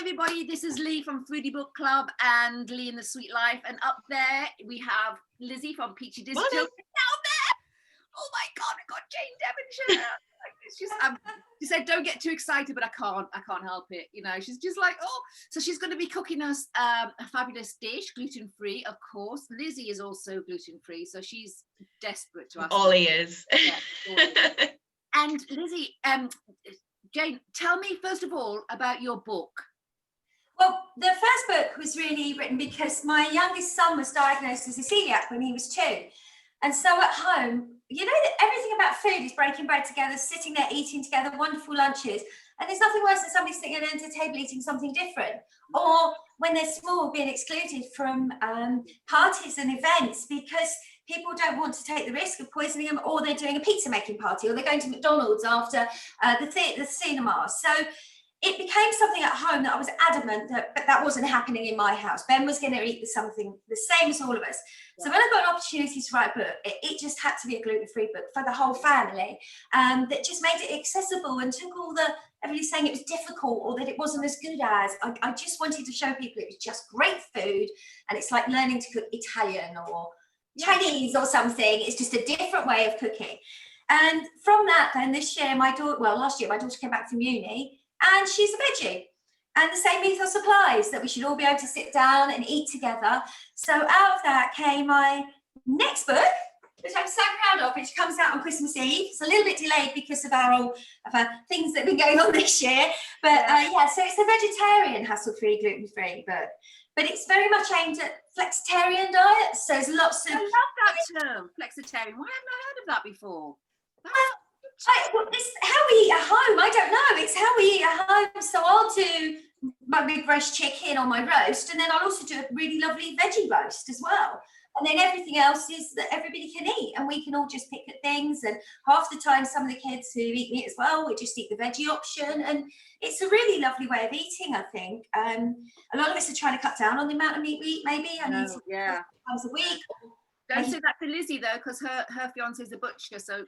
everybody, this is Lee from Foodie Book Club and Lee in the Sweet Life, and up there we have Lizzie from Peachy Down there. Oh my God, we got Jane Devonshire. It's just, she said, don't get too excited, but I can't help it. You know, she's just like, oh, so she's going to be cooking us a fabulous dish, gluten-free, of course. Lizzie is also gluten-free, so she's desperate to ask. All ears. Yeah, all ears. And Lizzie, Jane, tell me first of all about your book. Well, the first book was really written because my youngest son was diagnosed as a celiac when he was 2. And so at home, you know that everything about food is breaking bread together, sitting there eating together, wonderful lunches. And there's nothing worse than somebody sitting at an end table eating something different. Or when they're small, being excluded from parties and events because people don't want to take the risk of poisoning them, or they're doing a pizza making party, or they're going to McDonald's after the cinema. So it became something at home that I was adamant that wasn't happening in my house. Ben was going to eat something the same as all of us. So when I got an opportunity to write a book, it just had to be a gluten-free book for the whole family, that just made it accessible and took all the, everybody saying it was difficult or that it wasn't as good as, I just wanted to show people it was just great food, and it's like learning to cook Italian or Chinese or something. It's just a different way of cooking. And from that, then this year, last year, my daughter came back from uni, and she's a veggie. And the same ethos applies, that we should all be able to sit down and eat together. So out of that came my next book, which I'm so proud of, which comes out on Christmas Eve. It's a little bit delayed because of our things that have been going on this year. But so it's a vegetarian, hassle-free, gluten-free book. But it's very much aimed at flexitarian diets. So there's lots of... I love that term, flexitarian. Why haven't I heard of that before? It's how we eat at home. I don't know. It's how we eat at home. So I'll do my big roast chicken on my roast, and then I'll also do a really lovely veggie roast as well. And then everything else is that everybody can eat, and we can all just pick at things. And half the time, some of the kids who eat meat as well, we just eat the veggie option. And it's a really lovely way of eating, I think. A lot of us are trying to cut down on the amount of meat we eat, maybe. I need to times a week. Don't say that to Lizzie though, because her fiance is a butcher. So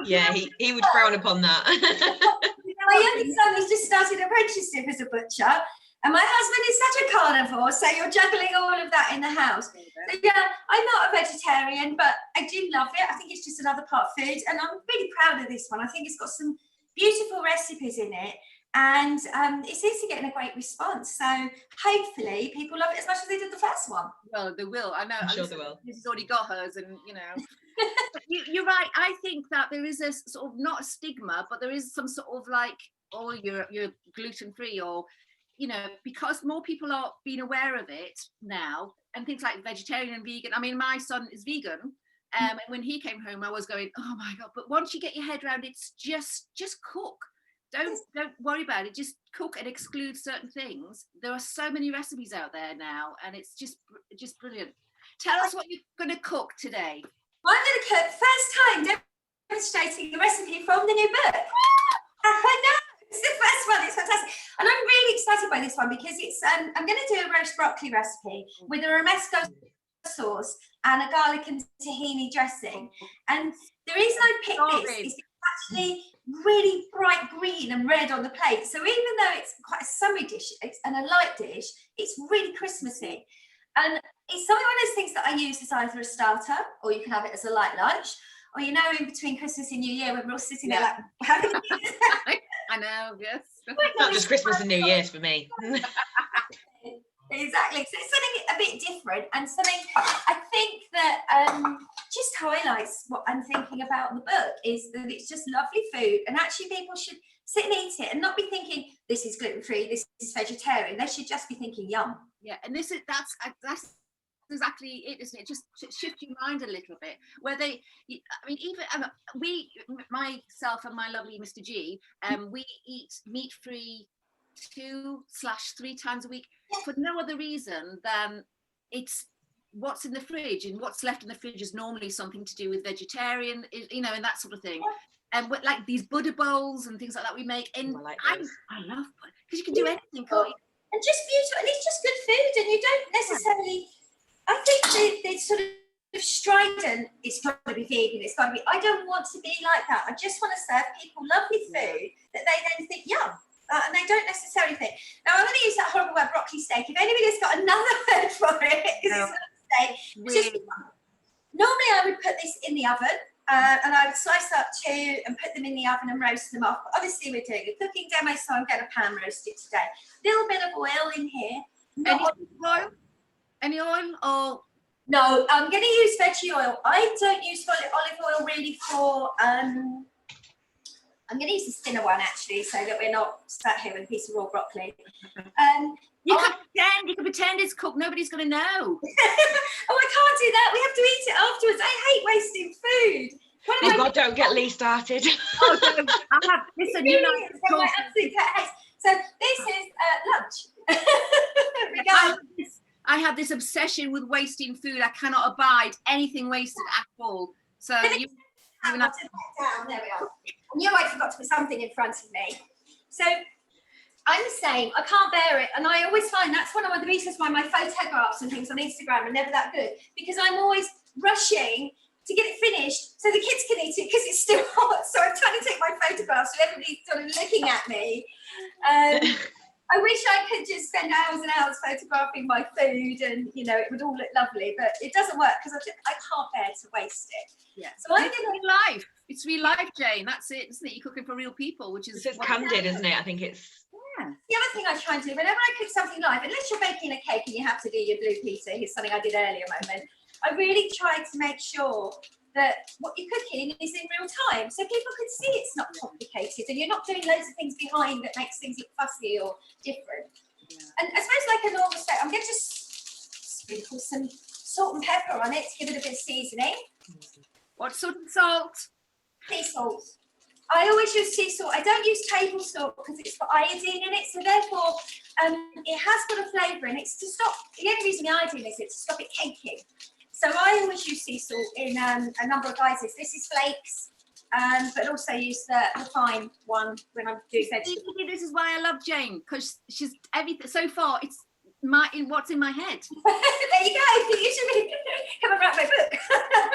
yeah, he would frown upon that. My youngest son has just started apprenticeship as a butcher, and my husband is such a carnivore. So you're juggling all of that in the house. So yeah, I'm not a vegetarian, but I do love it. I think it's just another part of food, and I'm really proud of this one. I think it's got some beautiful recipes in it. And it seems to get a great response. So hopefully people love it as much as they did the first one. Well, they will. I know. I'm sure they will. This has already got hers, and you know. You're right. I think that there is a sort of, not a stigma, but there is some sort of like, oh, you're gluten-free, or, you know, because more people are being aware of it now, and things like vegetarian and vegan. I mean, my son is vegan. And when he came home, I was going, oh my God. But once you get your head around it, it's just cook. Don't worry about it. Just cook and exclude certain things. There are so many recipes out there now, and it's just brilliant. Tell us what you're going to cook today. I'm going to cook first time demonstrating a recipe from the new book. I know, it's the first one. It's fantastic, and I'm really excited by this one because it's. I'm going to do a roast broccoli recipe with a romesco sauce and a garlic and tahini dressing. And the reason I picked this is actually really bright green and red on the plate. So even though it's quite a summery dish and a light dish, it's really Christmassy. And it's one of those things that I use as either a starter, or you can have it as a light lunch, or, you know, in between Christmas and New Year when we're all sitting there like having I know, yes. Not just Christmas and New Year's for me. Exactly. So it's something a bit different, and something I think that just highlights what I'm thinking about in the book is that it's just lovely food, and actually people should sit and eat it and not be thinking this is gluten-free, this is vegetarian. They should just be thinking yum. Yeah, and that's exactly it, isn't it? Just shift your mind a little bit. Where I mean, even myself and my lovely Mr. G, we eat meat-free 2/3 times a week for no other reason than it's what's in the fridge, and what's left in the fridge is normally something to do with vegetarian, you know, and that sort of thing. And like these Buddha bowls and things like that we make, and I love because you can do anything, can't you? And just beautiful, and it's just good food, and you don't necessarily. I think the sort of strident, it's got to be vegan, it's got to be. I don't want to be like that. I just want to serve people lovely food that they then think yum. and they don't necessarily think. Now I'm going to use that horrible word broccoli steak. If anybody's got another word for it, because it's not a steak. Really? Normally I would put this in the oven, and I would slice up 2 and put them in the oven and roast them off. But obviously we're doing a cooking demo, so I'm going to pan roast it today. Little bit of oil in here. Any oil or? No, I'm going to use veggie oil. I don't use olive oil really for, I'm going to use this thinner one actually, so that we're not sat here with a piece of raw broccoli. You can pretend it's cooked. Nobody's going to know. Oh, I can't do that. We have to eat it afterwards. I hate wasting food. Oh God, don't get Lee started. Oh, don't. Listen, you know. My absolute pet hates. So this is lunch. I have this obsession with wasting food. I cannot abide anything wasted at all. So you down. There we are. I knew I forgot to put something in front of me. So I'm the same. I can't bear it, and I always find that's one of the reasons why my photographs and things on Instagram are never that good, because I'm always rushing to get it finished so the kids can eat it because it's still hot. So I'm trying to take my photographs so everybody's sort of looking at me. I wish I could just spend hours and hours photographing my food, and it would all look lovely, but it doesn't work because I can't bear to waste it. Yeah. So I'm It's real life. It's real life, Jane. That's it, isn't it? You're cooking for real people, which is. It's candid, isn't it? I think it's. Yeah. The other thing I try and do whenever I cook something live, unless you're baking a cake and you have to do your blue pizza, here's something I did earlier moment, I really try to make sure that what you're cooking is in real time, so people can see it's not complicated and you're not doing loads of things behind that makes things look fussy or different. Yeah. And I suppose like a normal steak, I'm going to just sprinkle some salt and pepper on it to give it a bit of seasoning. What sort of salt? Sea salt. I always use sea salt. I don't use table salt because it's got iodine in it, so therefore it has got a flavour, and it's to stop. The only reason the iodine is it to stop it caking. So I always use sea salt in a number of guises. This is flakes, but also use the fine one when I'm doing vegetables. This is why I love Jane, because she's everything. So far, it's what's in my head. There you go. You should come and write my book.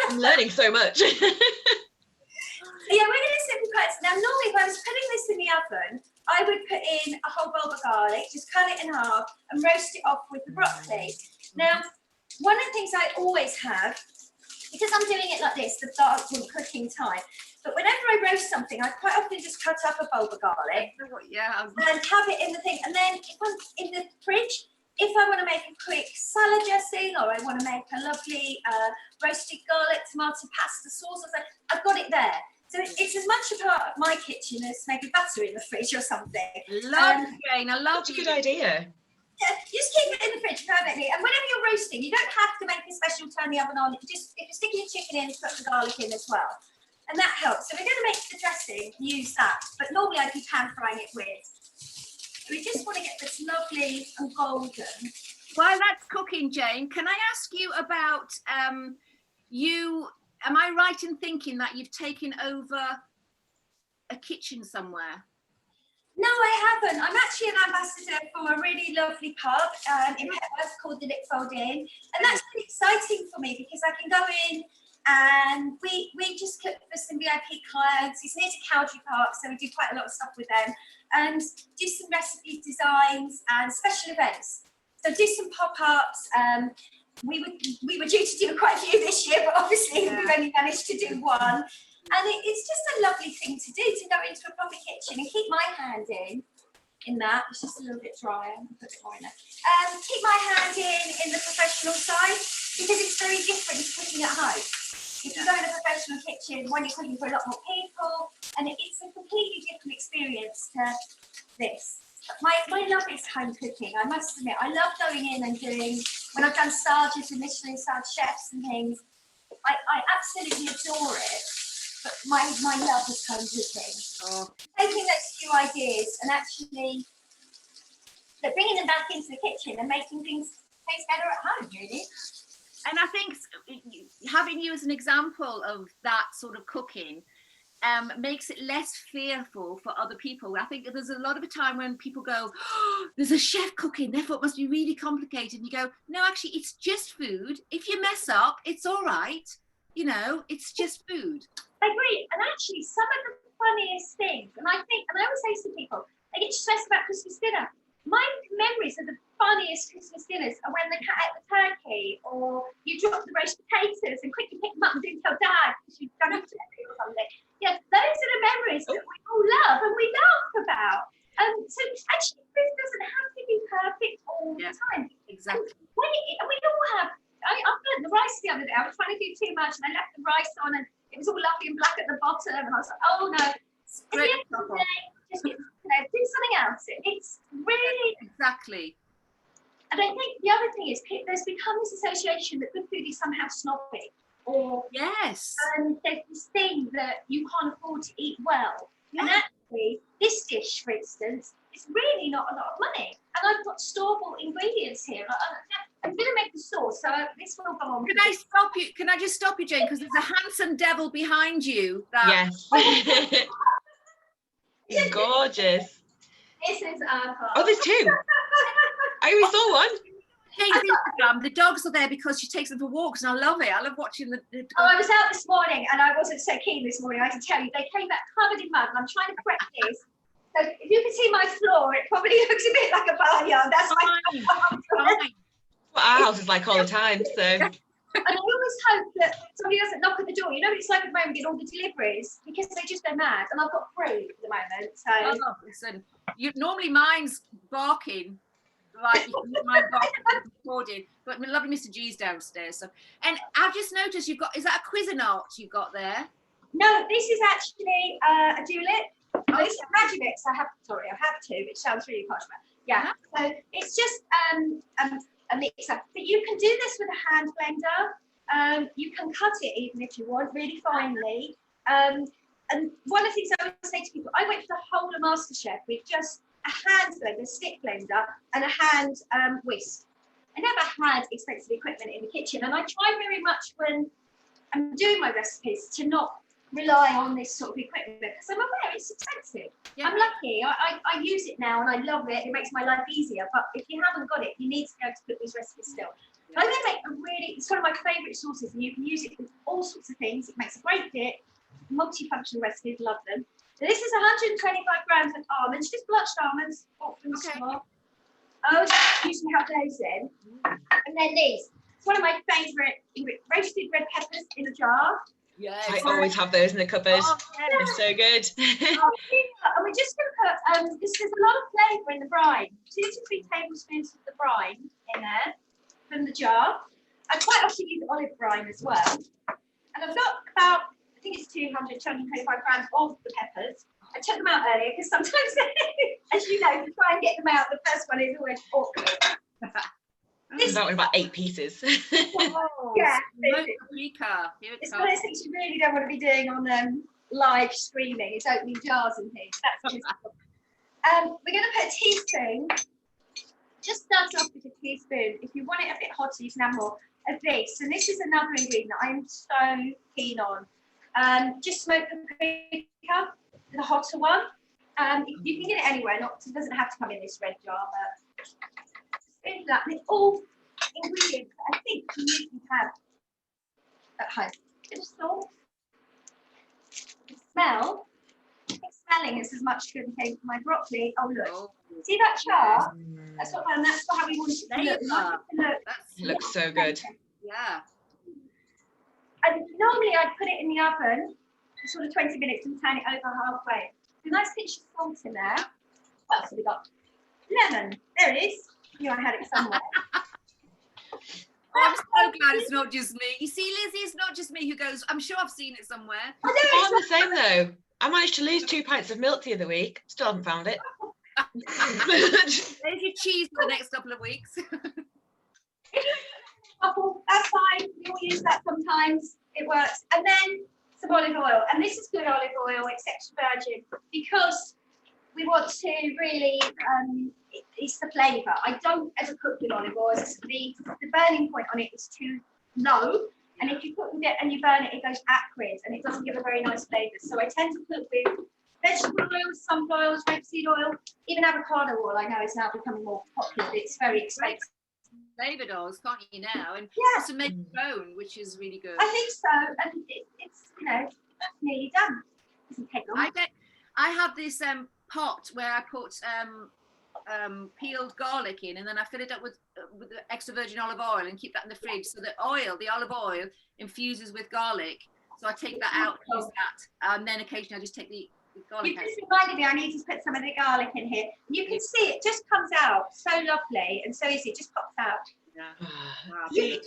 I'm learning so much. Yeah, we're going to simplify it. Now, normally, if I was putting this in the oven, I would put in a whole bulb of garlic, just cut it in half, and roast it off with the broccoli. Now, one of the things I always have, because I'm doing it like this, the dark cooking time, but whenever I roast something, I quite often just cut up a bulb of garlic and have it in the thing. And then if I'm in the fridge, if I want to make a quick salad dressing, or I want to make a lovely roasted garlic tomato pasta sauce, I've got it there. So it's as much a part of my kitchen as maybe butter in the fridge or something. Love Jane, I love That's a good idea. Yeah, just keep it in the fridge perfectly. And whenever you're roasting, you don't have to make a special turn the oven on. Just if you're sticking your chicken in, put the garlic in as well. And that helps. So we're going to make the dressing, use that. But normally I'd be pan frying it with. We just want to get this lovely and golden. While that's cooking, Jane, can I ask you about you? Am I right in thinking that you've taken over a kitchen somewhere? No, I haven't. I'm actually an ambassador for a really lovely pub in Petworth called the Lickfold Inn. And that's really exciting for me because I can go in and we just cook for some VIP clients. It's near to Cowdrey Park, so we do quite a lot of stuff with them. And do some recipe designs and special events. So do some pop-ups. We were due to do quite a few this year, but obviously we've only managed to do one. And it's just a lovely thing to do, to go into a proper kitchen and keep my hand in that. It's just a little bit dry. I'm going to put it more in there. Keep my hand in the professional side, because it's very different to cooking at home. If you go in a professional kitchen, when you're cooking for a lot more people, and it's a completely different experience to this. My love is home cooking, I must admit. I love going in and doing, when I've done stages with Michelin-starred chefs and things, I absolutely adore it. But my love is home cooking. Oh. Taking those few ideas and actually bringing them back into the kitchen and making things taste better at home, really. And I think having you as an example of that sort of cooking makes it less fearful for other people. I think there's a lot of a time when people go, oh, there's a chef cooking, therefore it must be really complicated. And you go, no, actually, it's just food. If you mess up, it's all right. It's just food. I agree. And actually, some of the funniest things, and I always say to people, I get stressed about Christmas dinner. My memories of the funniest Christmas dinners are when the cat ate the turkey, or you drop the roast potatoes and quickly pick them up and didn't tell Dad because you've done it or something. Yeah, those are the memories that we all love and we laugh about. So actually, this doesn't have to be perfect all the time. Exactly. And we all have. I burnt the rice the other day. I was trying to do too much, and I left the rice on, and it was all lovely and black at the bottom. And I was like, oh no. Great. Just do something else. It's really exactly. And I think the other thing is there's become this association that good food is somehow snobby, or yes, there's this thing that you can't afford to eat well. Yeah. And actually, this dish, for instance, is really not a lot of money. And I've got store-bought ingredients here. I'm going to make the sauce, so this will go on. Can I stop you? Can I just stop you, Jane? Because there's a handsome devil behind you. Yes. He's gorgeous. This is Oh, there's two. I only saw one. Jane's Instagram, the dogs are there because she takes them for walks, and I love it. I love watching the dogs. Oh, I was out this morning, and I wasn't so keen this morning, I can tell you. They came back covered in mud, and I'm trying to prep this. So if you can see my floor, it probably looks a bit like a barnyard. That's fine. What our house is like all the time, so. And I always hope that somebody doesn't knock at the door. You know what it's like at the moment, getting all the deliveries, because they just go mad. And I've got 3 at the moment. So. Oh, listen, normally mine's barking. Right, my recording, but my lovely Mr. G's downstairs. So, and I've just noticed you've got, is that a Cuisinart you've got there? No, this is actually a julep. Oh, it's a Magimix. I have to. It sounds really posh, but yeah. So it's just a mixer. But you can do this with a hand blender. You can cut it even if you want, really finely. And one of the things I always say to people, I went for the whole of MasterChef with just a hand blender, stick blender, and a hand whisk. I never had expensive equipment in the kitchen, and I try very much when I'm doing my recipes to not rely on this sort of equipment, because I'm aware it's expensive. Yeah. I'm lucky. I use it now and I love it. It makes my life easier. But if you haven't got it, you need to be able to cook these recipes still. I'm going to make it's one of my favourite sauces, and you can use it with all sorts of things. It makes a great dip. Multifunctional recipes, love them. So this is 125 grams of almonds, just blanched almonds, off from the store. I was usually have those in. And then these. It's one of my favourite roasted red peppers in a jar. Yes. I always have those in the cupboard. Oh, yeah. They're so good. And we're just going to put, there's a lot of flavour in the brine. 2 to 3 tablespoons of the brine in there from the jar. I quite often use olive brine as well. And I've got about, I think it's 225 grams of the peppers. I took them out earlier because sometimes, as you know, to try and get them out, the first one is always awkward. This is about 8 pieces. Oh, yeah. It's one of those things you really don't want to be doing on live streaming. It's opening jars and things. That's just we're going to put a teaspoon. Just start off with a teaspoon. If you want it a bit hotter, you can have more of this. And this is another ingredient that I'm so keen on. Just smoked paprika, the hotter one. You can get it anywhere. It doesn't have to come in this red jar, but spoon that with all ingredients that I think you can have at home. Bit of salt. The smell. I think smelling is as much good as my broccoli. Oh look. See that char? That's how we want it to look. It looks so good. Yeah. And normally I'd put it in the oven for sort of 20 minutes and turn it over halfway. A nice pinch of salt in there. What else have we got? Lemon. There it is. I knew I had it somewhere. I'm so glad it's not just me. You see, Lizzie, it's not just me who goes, I'm sure I've seen it somewhere. I'm the same though. I managed to lose 2 pints of milk the other week. Still haven't found it. There's your cheese for the next couple of weeks. That's fine. We all use that sometimes. It works. And then some olive oil. And this is good olive oil. It's extra virgin because we want to really, it's the flavour. I don't ever cook with olive oil. The burning point on it is too low. And if you cook with it and you burn it, it goes acrid and it doesn't give a very nice flavour. So I tend to cook with vegetable oils, sunflower oils, rapeseed oil, even avocado oil. I know is now becoming more popular. It's very expensive. Flavoured oils, can't you now? And also make your own, which is really good. I think so. And it's, that's nearly done. It doesn't take long. I have this pot where I put peeled garlic in, and then I fill it up with extra virgin olive oil and keep that in the fridge, so the olive oil infuses with garlic. So I take that out, use that, and then occasionally I just take the garlic out. You just reminded me I need to put some of the garlic in here. You can see it just comes out so lovely and so easy. It just pops out. Yeah. See,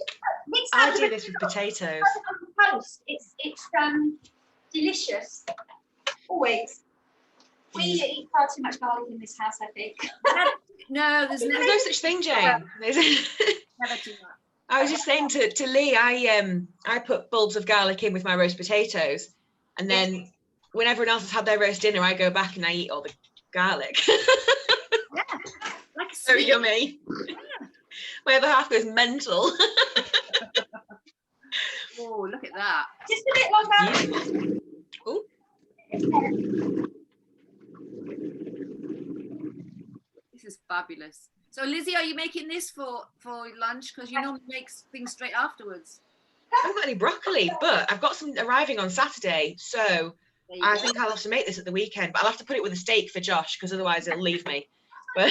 I do this with potatoes. It's delicious. Always. We eat far too much garlic in this house, I think. No, there's no such thing, Jane. never too much. I was just saying to Lee, I put bulbs of garlic in with my roast potatoes, and then when everyone else has had their roast dinner, I go back and I eat all the garlic. Yeah, like a So yummy. Yeah. My other half goes mental. Oh, look at that. Just a bit longer. Oh. This is fabulous. So Lizzie, are you making this for lunch? Because you normally make things straight afterwards. I haven't got any broccoli, but I've got some arriving on Saturday, so I think I'll have to make this at the weekend. But I'll have to put it with a steak for Josh, because otherwise he'll leave me. But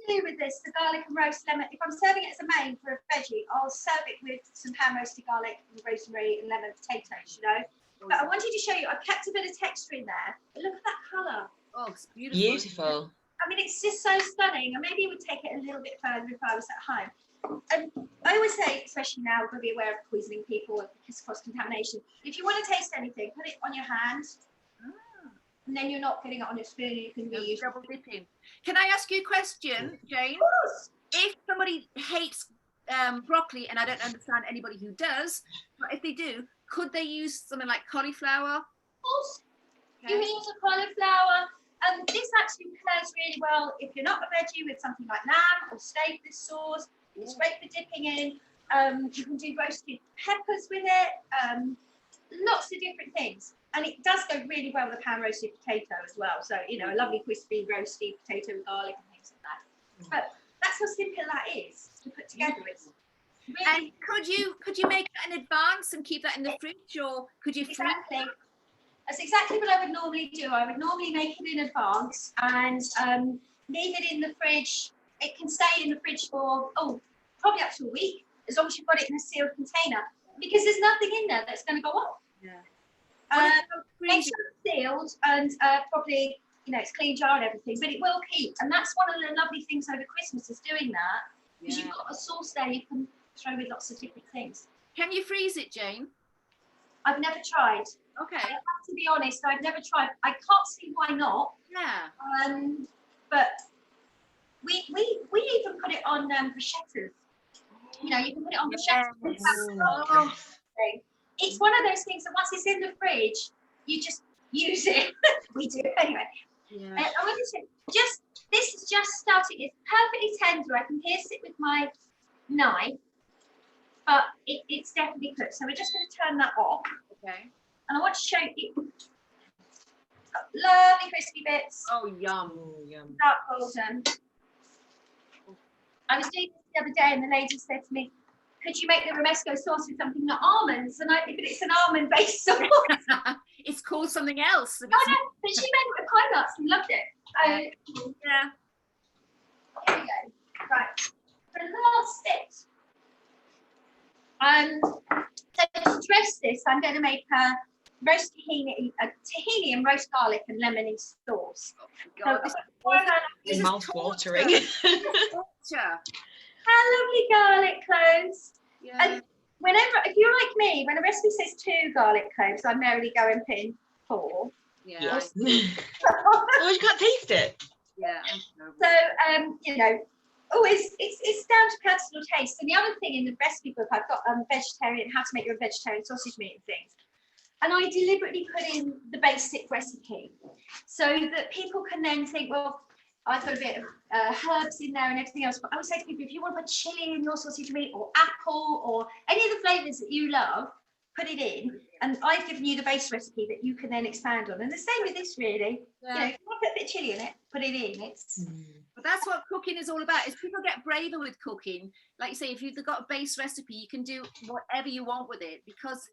do with this, the garlic and roast lemon. If I'm serving it as a main for a veggie, I'll serve it with some pan roasted garlic and rosemary and lemon potatoes, you know. But I wanted to show you, I've kept a bit of texture in there. But look at that colour. Oh, it's beautiful. beautiful. I mean, it's just so stunning. And maybe it would take it a little bit further if I was at home. And I always say, especially now, we've got to be aware of poisoning people because cross-contamination. If you want to taste anything, put it on your hand. And then you're not getting it on your spoon. You can use double dipping. Can I ask you a question, Jane? Of course. If somebody hates broccoli, and I don't understand anybody who does, but if they do, could they use something like cauliflower? Of course. Okay. You can use a cauliflower. This actually pairs really well if you're not a veggie with something like lamb or steak with sauce. It's great for dipping in. You can do roasted peppers with it. Lots of different things. And it does go really well with a pan roasted potato as well. So, you know, a lovely crispy roasted potato with garlic and things like that. But that's how simple that is to put together. It's really. And could you make that in advance and keep that in the fridge, or could you freeze Exactly. That's exactly what I would normally do. I would normally make it in advance and leave it in the fridge. It can stay in the fridge for, probably up to a week, as long as you've got it in a sealed container, because there's nothing in there that's going to go off. Yeah. Make sure it's sealed and probably, you know, it's clean jar and everything, but it will keep. And that's one of the lovely things over Christmas is doing that, because you've got a sauce there you can throw with lots of different things. Can you freeze it, Jane? I've never tried. Okay. I have to be honest, I've never tried. I can't see why not. Yeah. But we even put it on bruschettas. You know, you can put it on bruschettas. It's one of those things that once it's in the fridge, you just use it. We do anyway. Yeah. I want to say, this is just starting. It's perfectly tender. I can pierce it with my knife, but it's definitely cooked. So we're just going to turn that off. Okay. And I want to show you. It's got lovely crispy bits. Oh, yum. Yum. Dark golden. I was doing this the other day, and the lady said to me, "Could you make the romesco sauce with something like almonds?" And but it's an almond-based sauce. It's called something else. Oh no, but she made it with pine nuts and loved it. Yeah. Here we go. Right. For the last bit. So to dress this, I'm going to make a roast tahini and roast garlic and lemony sauce. God, It's mouth-watering. How lovely garlic cloves. Yeah. And if you're like me, when a recipe says 2 garlic cloves, I merely go and pin 4. Yeah. Yes. Oh, you can't taste it. Yeah. So, you know, it's down to personal taste. And the other thing in the recipe book, I've got vegetarian, how to make your vegetarian sausage meat and things. And I deliberately put in the basic recipe so that people can then think, well, I've got a bit of herbs in there and everything else. But I would say to people, if you want to put chili in your sausage meat or apple or any of the flavours that you love, put it in. And I've given you the base recipe that you can then expand on. And the same with this, really. Yeah. You know, if you want to put a bit of chili in it, put it in. But that's what cooking is all about. Is people get braver with cooking. Like you say, if you've got a base recipe, you can do whatever you want with it, because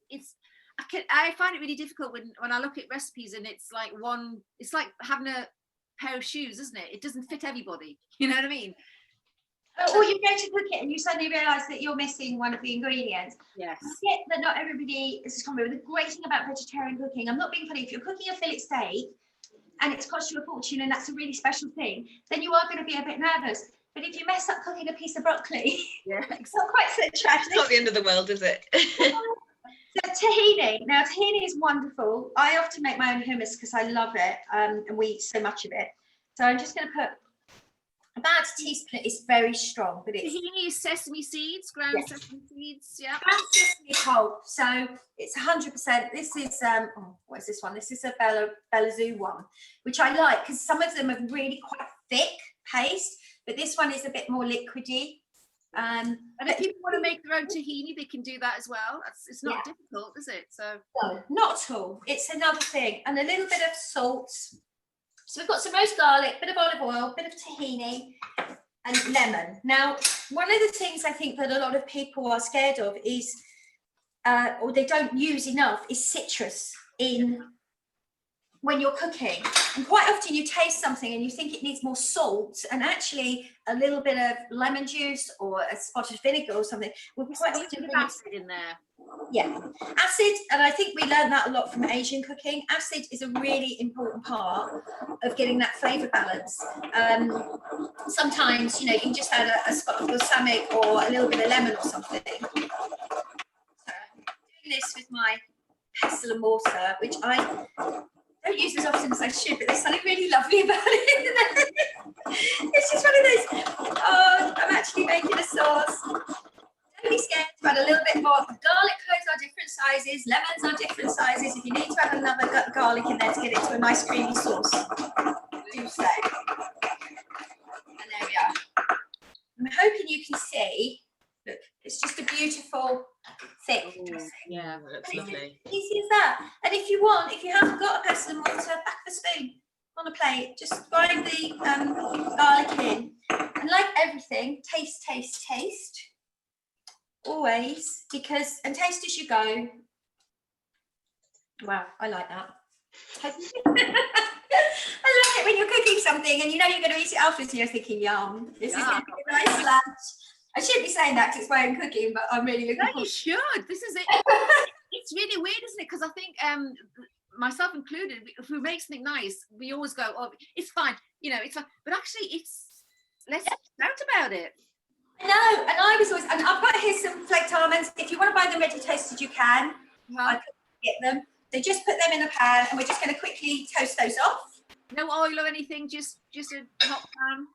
I find it really difficult when I look at recipes and it's like having pair of shoes, isn't it? It doesn't fit everybody. You know what I mean? Or you go to cook it and you suddenly realise that you're missing one of the ingredients. Yes. I get that not everybody is common. The great thing about vegetarian cooking, I'm not being funny, if you're cooking a fillet steak and it's cost you a fortune and that's a really special thing, then you are going to be a bit nervous. But if you mess up cooking a piece of broccoli, Yeah, it's not quite so tragic. It's not the end of the world, is it? So tahini. Now tahini is wonderful. I often make my own hummus because I love it, and we eat so much of it. So I'm just going to put about a teaspoon. It's very strong, but it's tahini is sesame seeds, ground sesame seeds. Yeah. ground sesame pulp. So it's 100%. This is what is this one? This is a Bella Zoo one, which I like because some of them are really quite thick paste, but this one is a bit more liquidy. And if people want to make their own tahini, they can do that as well. It's not difficult, is it? So no, not at all. It's another thing, and a little bit of salt. So we've got some roast garlic, bit of olive oil, bit of tahini, and lemon. Now, one of the things I think that a lot of people are scared of is, or they don't use enough, is citrus in when you're cooking. And quite often you taste something and you think it needs more salt, and actually a little bit of lemon juice or a spot of vinegar or something will quite often bit of acid in there. Yeah, acid, and I think we learned that a lot from Asian cooking. Acid is a really important part of getting that flavour balance. Sometimes, you know, you can just add a spot of balsamic or a little bit of lemon or something. So I'm doing this with my pestle and mortar, which I don't use as often as I should, but there's something really lovely about it. It's just one of those, oh, I'm actually making a sauce. Don't be scared to add a little bit more. Garlic cloves are different sizes, lemons are different sizes. If you need to add another garlic in there to get it to a nice creamy sauce, do so. And there we are. I'm hoping you can see, look, it's just a beautiful thick dressing. Yeah, that's lovely. Easy as that. And if you want, if you haven't got a pestle and mortar, back of a spoon on a plate, just grind the garlic in. And like everything, taste, taste, taste. Always, because, and taste as you go. Wow, I like that. I love it when you're cooking something and you know you're going to eat it afterwards and you're thinking, yum, this is going to be a nice lunch. I shouldn't be saying that because it's my own cooking, but I'm really looking forward. You should. This is it. It's really weird, isn't it? Because I think myself included, if we make something nice, we always go, oh, it's fine, you know, it's fine. But actually, let's shout about it. I know, and I was always, and I've got here some flaked almonds. If you want to buy them ready toasted, you can. I can get them. So just put them in a pan, and we're just going to quickly toast those off. No oil or anything, just a hot pan.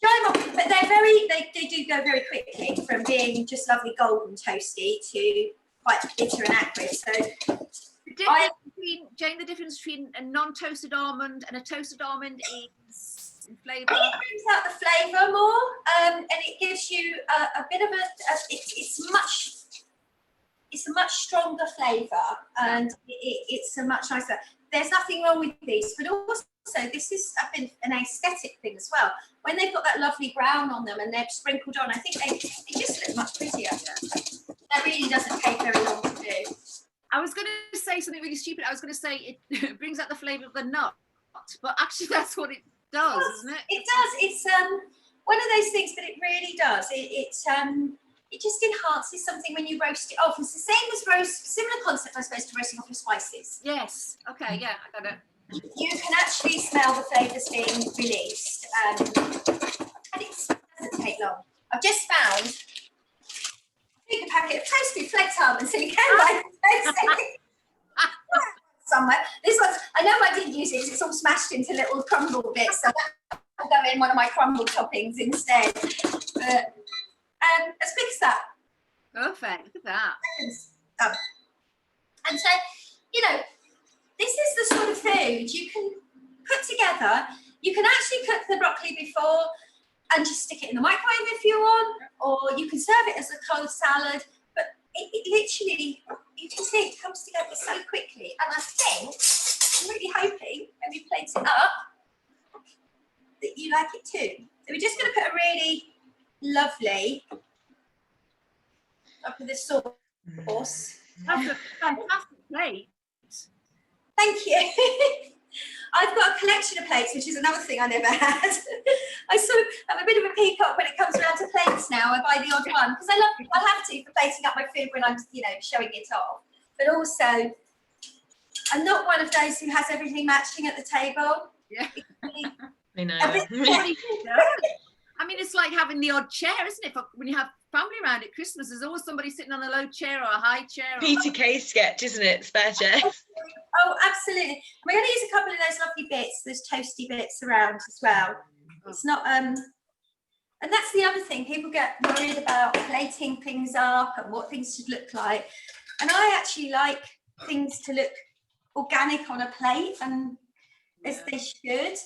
Dry them off, but they're very, they do go very quickly from being just lovely golden toasty to quite bitter and acrid. So the difference between a non-toasted almond and a toasted almond is in flavour. It brings out the flavour more, and it gives you a bit of it's a much stronger flavour, and it's a much nicer. There's nothing wrong with these, but also this is an aesthetic thing as well. When they've got that lovely brown on them and they're sprinkled on, I think they just look much prettier. That really doesn't take very long to do. I was going to say something really stupid. I was going to say it brings out the flavour of the nut, but actually that's what it does, isn't it? It does. It's one of those things, but it really does. It just enhances something when you roast it off. It's the same as similar concept, I suppose, to roasting off your spices. Yes. Okay. Yeah, I got it. You can actually smell the flavours being released, and it doesn't take long. I've just found a packet of toasted flaked almonds in a can somewhere. This one's, I know I didn't use it because it's all smashed into little crumble bits, so I'll go in one of my crumble toppings instead. But as quick as that. Perfect. Look at that. Done. And so, you know, this is the sort of food you can put together. You can actually cook the broccoli before and just stick it in the microwave if you want, or you can serve it as a cold salad. But it literally, you can see it comes together so quickly. And I think, I'm really hoping when we plate it up, that you like it too. So we're just going to put a really lovely up with this sauce. That's a fantastic plate. Thank you. I've got a collection of plates, which is another thing I never had. I sort of am a bit of a peacock when it comes around to plates now. I buy the odd one because I have to for plating up my food when I'm, showing it off. But also, I'm not one of those who has everything matching at the table. Yeah. I know. I mean, it's like having the odd chair, isn't it? When you have family around at Christmas, there's always somebody sitting on a low chair or a high chair. Peter Kay sketch, isn't it? Spare chair. Oh, absolutely. We're going to use a couple of those lovely bits, those toasty bits around as well. It's not, and that's the other thing. People get worried about plating things up and what things should look like. And I actually like things to look organic on a plate, and as they should.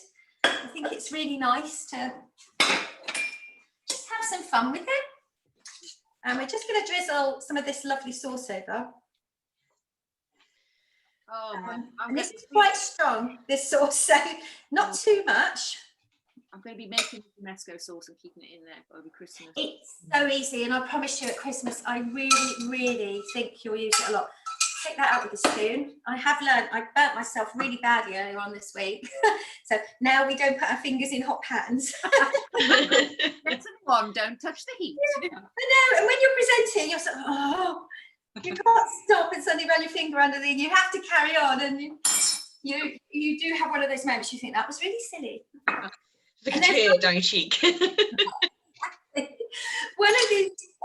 I think it's really nice to just have some fun with it. And we're just going to drizzle some of this lovely sauce over. And this is quite strong, this sauce, so not too much. I'm going to be making romesco sauce and keeping it in there over Christmas. It's so easy, and I promise you at Christmas, I really, really think you'll use it a lot. Take that out with a spoon. I have learned, I burnt myself really badly earlier on this week. So now we don't put our fingers in hot pans. Lesson one, don't touch the heat. Yeah, I know, and when you're presenting, you're sort of, oh, you can't stop and suddenly run your finger under there. You have to carry on, and you do have one of those moments you think, that was really silly. Like a tear down your cheek. One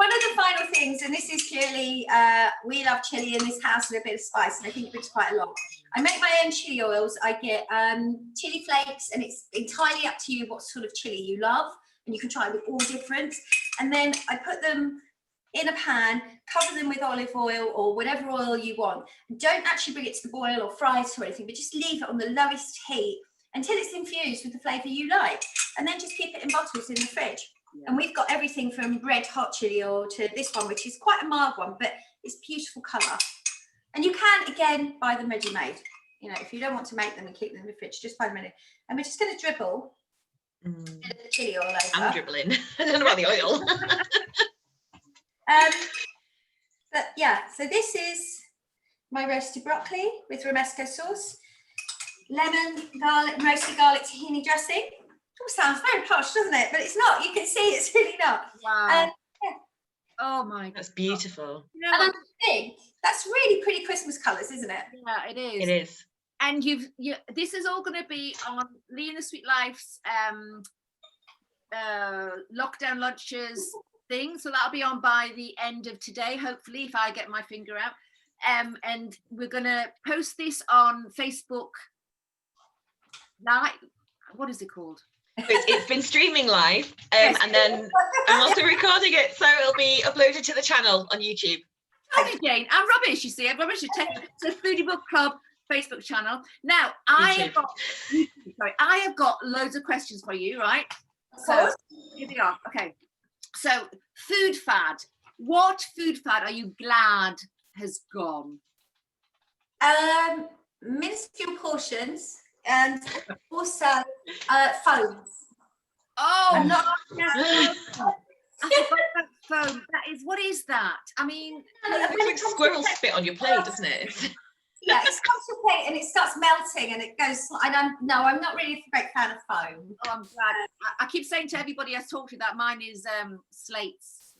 of the final things, and this is purely, we love chili in this house and a bit of spice, and I think it brings quite a lot. I make my own chili oils. I get chili flakes, and it's entirely up to you what sort of chili you love, and you can try with all different. And then I put them in a pan, cover them with olive oil or whatever oil you want. Don't actually bring it to the boil or fry it or anything, but just leave it on the lowest heat until it's infused with the flavour you like, and then just keep it in bottles in the fridge. Yeah. And we've got everything from red hot chili oil to this one, which is quite a mild one, but it's beautiful colour. And you can, again, buy them ready-made. If you don't want to make them and keep them in the fridge, just buy them ready. And we're just going to dribble the chili oil over. I'm dribbling. I don't know about the oil. But yeah, so this is my roasted broccoli with romesco sauce, lemon, garlic, roasted garlic tahini dressing. It sounds very posh, doesn't it? But it's not. You can see it's really not. Wow. Yeah. Oh my God. That's beautiful. And I think that's really pretty Christmas colours, isn't it? Yeah, it is. It is. And this is all going to be on Lee and the Sweet Life's lockdown lunches thing. So that'll be on by the end of today, hopefully, if I get my finger out. And we're going to post this on Facebook Live. What is it called? It's been streaming live, and then I'm also recording it, so it'll be uploaded to the channel on YouTube. Okay, Jane, I'm rubbish, you see. I'm rubbish at the Foodie Book Club Facebook channel. Now, I have got loads of questions for you, right? So here we are. Okay. So, food fad. What food fad are you glad has gone? Minuscule portions. And also phones. Oh, I'm not. I forgot about phone. What is that? I mean, it's like squirrel spit on your plate, doesn't it? Yeah, it's comes to plate and it starts melting and it goes. I'm not really a great fan of foam. Oh, I'm glad. I keep saying to everybody I talk to that mine is slates.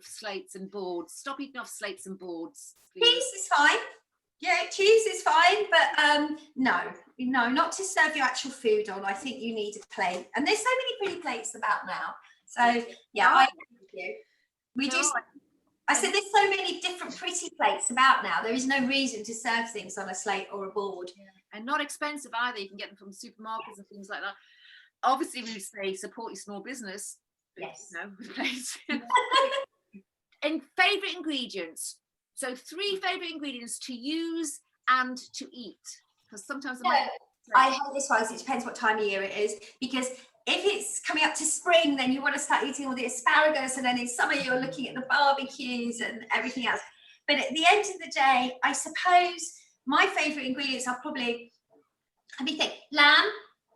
Slates and boards. Stop eating off slates and boards. Please. Cheese is fine. Yeah, cheese is fine, but no, not to serve your actual food on. I think you need a plate, and there's so many pretty plates about now. So yeah, I agree with you. We do. I said there's so many different pretty plates about now. There is no reason to serve things on a slate or a board. Yeah. And not expensive either. You can get them from supermarkets and things like that. Obviously, we say support your small business. Yes. And favourite ingredients. So 3 favourite ingredients to use and to eat. Because sometimes I hate this one. It depends what time of year it is. Because if it's coming up to spring, then you want to start eating all the asparagus, and then in summer you're looking at the barbecues and everything else. But at the end of the day, I suppose my favourite ingredients are probably, lamb.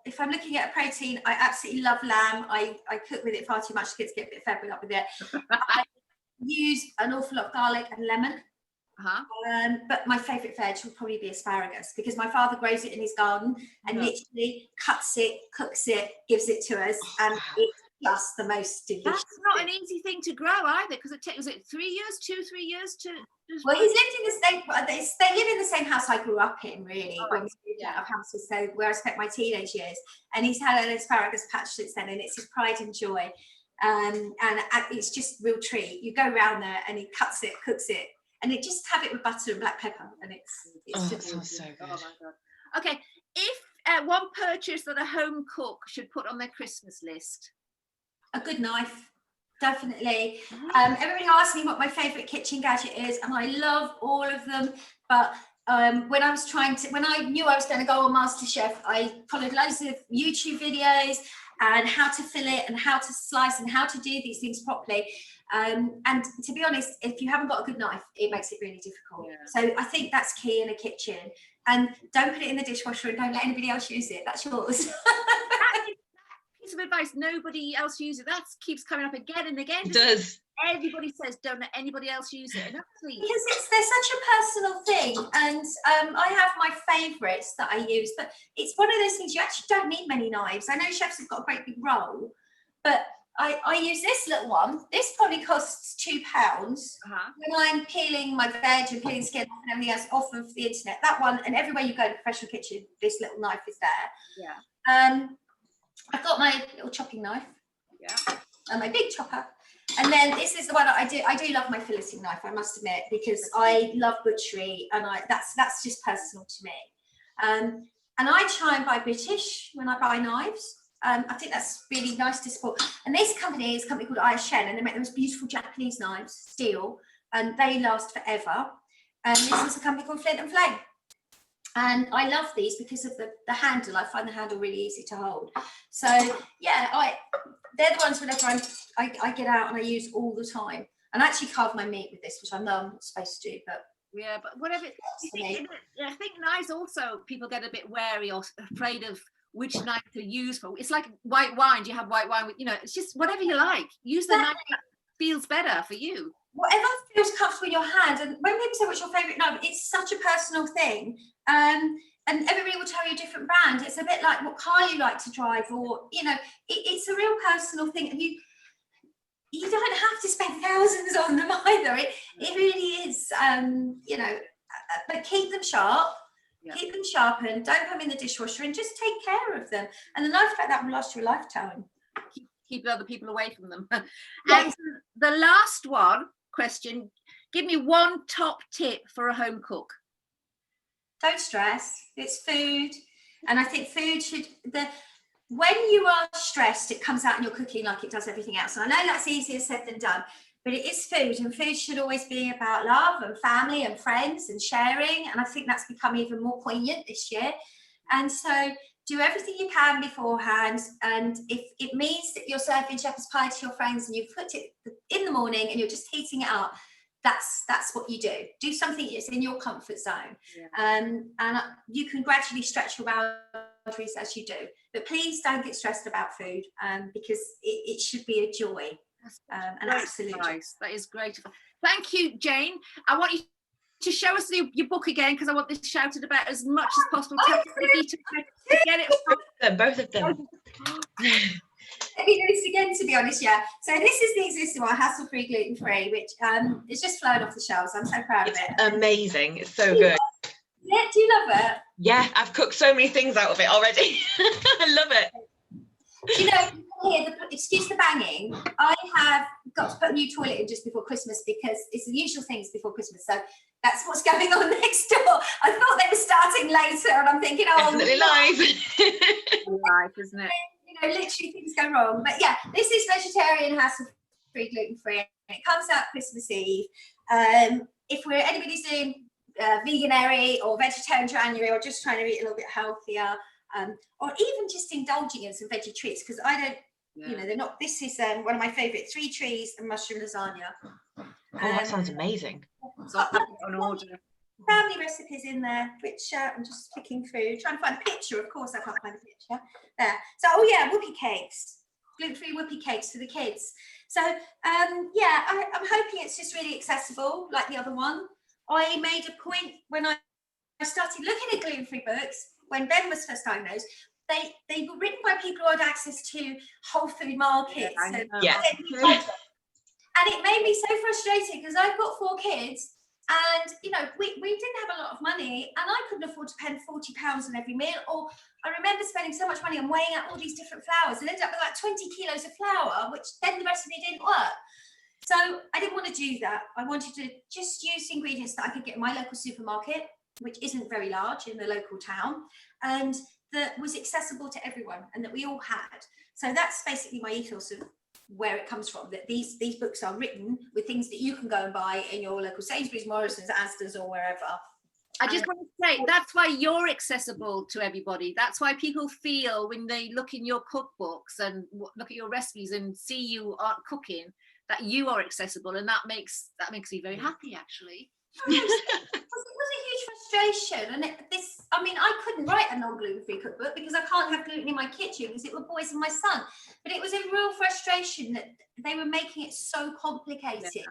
If I'm looking at a protein, I absolutely love lamb. I cook with it far too much. Kids get a bit fed up with it. I use an awful lot of garlic and lemon. But my favourite veg will probably be asparagus, because my father grows it in his garden and literally cuts it, cooks it, gives it to us, and it's just the most delicious. That's not an easy thing to grow either, because it takes, was it 3 years, 2-3 years to? Well, he's lived in the same. They live in the same house I grew up in, really. When we moved out of houses, so where I spent my teenage years, and he's had an asparagus patch since then, and it's his pride and joy. And it's just real treat. You go around there, and he cuts it, cooks it, and it just have it with butter and black pepper, and it's that sounds so good. Oh my God. Okay, if one purchase that a home cook should put on their Christmas list, a good knife. Definitely. Everybody asks me what my favorite kitchen gadget is, and I love all of them. But when I knew I was going to go on MasterChef, I followed loads of YouTube videos and how to fillet and how to slice and how to do these things properly. And to be honest, if you haven't got a good knife, it makes it really difficult. Yeah. So I think that's key in a kitchen. And don't put it in the dishwasher and don't let anybody else use it. That's yours. Piece of advice nobody else uses it. That keeps coming up again and again. It does. Everybody says don't let anybody else use it. And actually, because they're such a personal thing, and I have my favourites that I use, but it's one of those things you actually don't need many knives. I know chefs have got a great big roll, but I use this little one. This probably costs £2 when I'm peeling my veg and peeling skin off and everything else off of the internet. That one, and everywhere you go in a professional kitchen, this little knife is there. Yeah. I've got my little chopping knife, and my big chopper, and then this is the one that I do love my filleting knife, I must admit, because I love butchery, and that's just personal to me. And I try and buy British when I buy knives. I think that's really nice to support. And this company is a company called Ayashen, and they make the most beautiful Japanese knives, steel, and they last forever. And this is a company called Flint and Flame. And I love these because of the handle. I find the handle really easy to hold. So yeah, they're the ones whenever I get out and I use all the time. And I actually carve my meat with this, which I know I'm not supposed to do, but yeah, but whatever. I think knives also, people get a bit wary or afraid of which knife to use for. It's like white wine. Do you have white wine with, it's just whatever you like. Use the knife that feels better for you. Whatever feels comfortable in your hand. And when people say what's your favourite knife, it's such a personal thing. And everybody will tell you a different brand. It's a bit like what car you like to drive, or it's a real personal thing. And you don't have to spend thousands on them either. It really is, but keep them sharp. Yeah. Keep them sharpened. Don't put them in the dishwasher, and just take care of them. And the knife like that will last you a lifetime. Keep other people away from them. Yes. And the last question, give me one top tip for a home cook. Don't stress. It's food, and I think food when you are stressed, it comes out in your cooking like it does everything else. And I know that's easier said than done, but it is food, and food should always be about love and family and friends and sharing. And I think that's become even more poignant this year. And so do everything you can beforehand. And if it means that you're serving shepherd's pie to your friends and you've cooked it in the morning and you're just heating it up, that's what you do. Do something that's in your comfort zone. Yeah. And you can gradually stretch your boundaries as you do. But please don't get stressed about food, because it should be a joy. And absolutely nice. That is great. Thank you, Jane. I want you to show us your book again, because I want this shouted about as much as possible. To get it both of them. Let me do this again, to be honest. Yeah. So this is the existing one, Hassle Free Gluten Free, which is just flown off the shelves. I'm so proud of it. Amazing. It's so good. Yeah. Do you love it? Yeah, I've cooked so many things out of it already. I love it. Do you know, excuse the banging, I have got to put a new toilet in just before Christmas, because it's the usual things before Christmas. So that's what's going on next door. I thought they were starting later, and I'm thinking, definitely live. Live, isn't it? Literally things go wrong. But yeah, this is vegetarian, hassle-free, gluten-free. It comes out Christmas Eve. If anybody's doing veganary or vegetarian January, or just trying to eat a little bit healthier, or even just indulging in some veggie treats, because I don't, they're not. This is one of my favourite: 3 trees and mushroom lasagna. That sounds amazing. So I'll put it on order. Family recipes in there, which I'm just flicking through, trying to find a picture. Of course, I can't find a picture there. So, whoopie cakes, gluten-free whoopie cakes for the kids. So, I'm hoping it's just really accessible, like the other one. I made a point when I started looking at gluten-free books, when Ben was first diagnosed, they were written by people who had access to whole food markets. Yeah. And it made me so frustrated because I've got 4 kids and, you know, we didn't have a lot of money and I couldn't afford to spend £40 on every meal. Or I remember spending so much money on weighing out all these different flours and ended up with like 20 kilos of flour, which then the rest of it didn't work. So I didn't want to do that. I wanted to just use ingredients that I could get in my local supermarket, which isn't very large in the local town, and that was accessible to everyone and that we all had. So that's basically my ethos of where it comes from, that these books are written with things that you can go and buy in your local Sainsbury's, Morrison's, Asda's or wherever. I just want to say, that's why you're accessible to everybody. That's why people feel when they look in your cookbooks and look at your recipes and see you aren't cooking, that you are accessible, and that makes me very happy, actually. It was a huge frustration, and I couldn't write a non-gluten-free cookbook because I can't have gluten in my kitchen because it would poison my son. But it was a real frustration that they were making it so complicated. Yeah.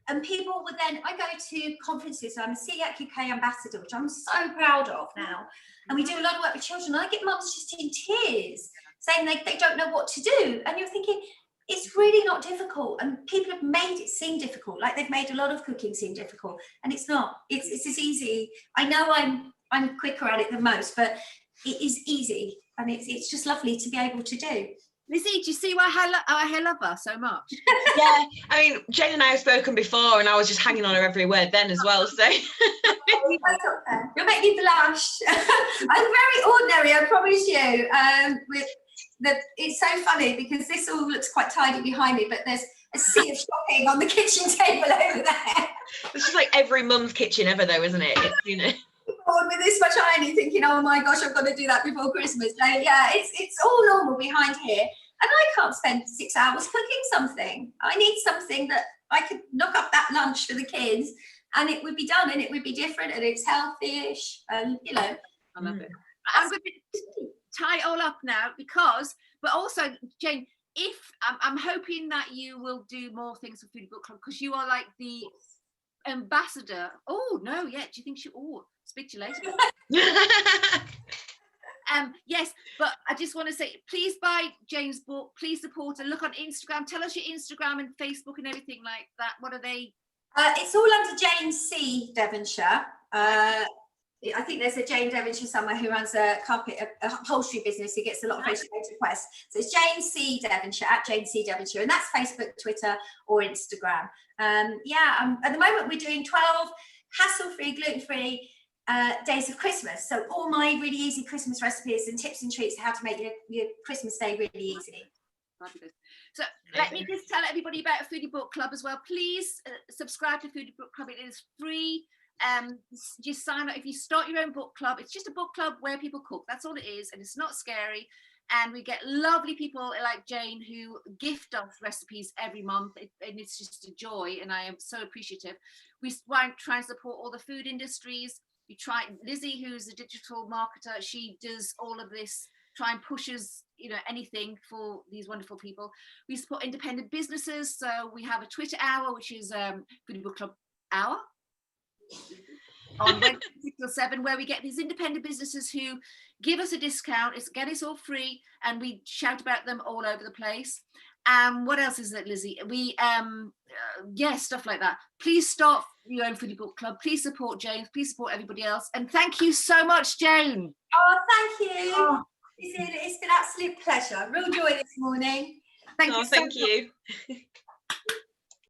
And people would then, I go to conferences, so I'm a Celiac UK ambassador, which I'm so proud of now. And we do a lot of work with children. And I get mums just in tears saying they don't know what to do. And you're thinking, it's really not difficult. And people have made it seem difficult, like they've made a lot of cooking seem difficult. And it's not. It's as easy. I know I'm quicker at it than most, but it is easy. And it's just lovely to be able to do. Lizzie, do you see why I love her so much? Yeah, I mean, Jane and I have spoken before, and I was just hanging on her every word then as well. So you'll make me blush. I'm very ordinary, I promise you. It's so funny because this all looks quite tidy behind me, but there's a sea of shopping on the kitchen table over there. It's just like every mum's kitchen ever, though, isn't it? You know. With this much ironing, thinking, oh my gosh, I've got to do that before Christmas. So yeah, it's all normal behind here, and I can't spend 6 hours cooking something. I need something that I could knock up that lunch for the kids, and it would be done, and it would be different, and it's healthy-ish, and you know. I love it. I'm going to tie it all up now but also Jane, if I'm hoping that you will do more things for Foodie Book Club because you are like the ambassador. Oh no, yeah. Do you think she? Oh, speak to you later. Yes, but I just want to say, please buy Jane's book. Please support her. Look on Instagram. Tell us your Instagram and Facebook and everything like that. What are they? It's all under Jane C. Devonshire. I think there's a Jane Devonshire somewhere who runs a upholstery business who gets a lot of Facebook requests. So it's Jane C. Devonshire, at Jane C. Devonshire, and that's Facebook, Twitter, or Instagram. At the moment we're doing 12 hassle-free, gluten-free days of Christmas. So all my really easy Christmas recipes and tips and treats how to make your Christmas day really easy. So let me just tell everybody about Foodie Book Club as well. Please subscribe to Foodie Book Club. It is free. Just sign up if you start your own book club. It's just a book club where people cook. That's all it is, and it's not scary. And we get lovely people like Jane who gift us recipes every month, and it's just a joy, and I am so appreciative. We try and support all the food industries. We try, Lizzie, who's a digital marketer, she does all of this, try and pushes, you know, anything for these wonderful people. We support independent businesses, so we have a Twitter hour, which is Foodie Book Club Hour on Wednesday 6 till 7, where we get these independent businesses who give us a discount. It's all free, and we shout about them all over the place. What else is it, Lizzie? We stuff like that. Please start your own Foodie Book Club. Please support Jane. Please support everybody else. And thank you so much, Jane. Oh, thank you. Oh. It's been an absolute pleasure. Real joy this morning. Thank you.